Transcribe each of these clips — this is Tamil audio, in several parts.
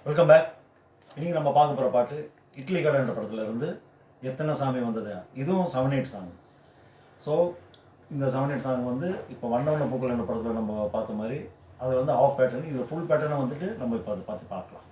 Welcome back. இன்றைக்கி நம்ம பார்க்க போகிற பாட்டு இட்லி கடை என்ற படத்தில் இருந்து எத்தனை சாமி வந்தது. இதுவும் 7/8 சாங். ஸோ இந்த 7/8 சாங் வந்து இப்போ வண்ண பூக்கள் என்ற படத்தில் நம்ம பார்த்த மாதிரி அது வந்து ஆஃப் பேட்டர்ன். இது ஃபுல் பேட்டர்னை வந்துட்டு நம்ம இப்போ அதை பார்க்கலாம்.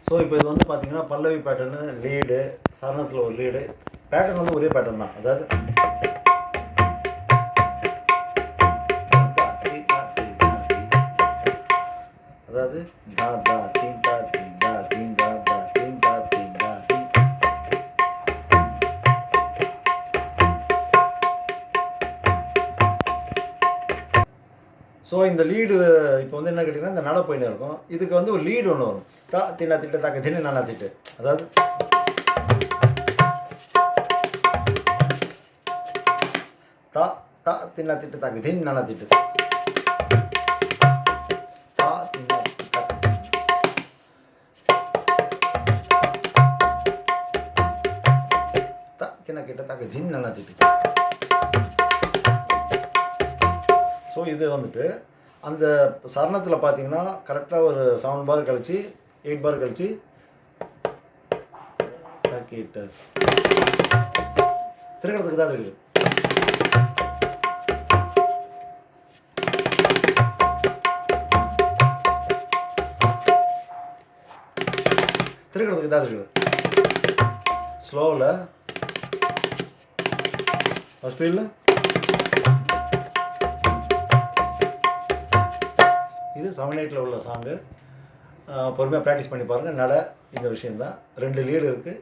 ஸோ இப்போ இது வந்து பார்த்தீங்கன்னா பல்லவி பேட்டர்னு, லீடு, சரணத்தில் ஒரு லீடு. பேட்டர்ன் வந்து ஒரே பேட்டர்ன் தான். அதாவது தா தா தீன் தா தீன் தா தீன் தா தா தீன் தா தீன் தா தீன். ஸோ இந்த லீடு இப்போ வந்து என்ன கேட்டிங்கன்னா இந்த நட போயின்னு இருக்கும். இதுக்கு வந்து ஒரு லீடு ஒன்று வரும். தா தின்னா திட்டு தாக்க தின்னு நானா திட்டு. அதாவது தா தா தின்னா திட்டு தாக்க தின்னு நானா திட்டு. தா தின்னா தா கிண்ண கிட்ட தாக்க தின்னு நானா திட்டு. ஸோ இது வந்துட்டு அந்த சரணத்தில் பார்த்தீங்கன்னா கரெக்டாக ஒரு 7 பார் கழிச்சு 8 பார் கழிச்சு திருக்கிறதுக்கு தான் இருக்குது. திருக்கிறதுக்கு தான் இருக்குது. ஸ்லோவில் ஸ்பீடில் இது 7/8 உள்ள சாங்கு. பொறுமையாக ப்ராக்டிஸ் பண்ணி பாருங்கள். நட இந்த விஷயந்தான். 2 லீடு இருக்குது.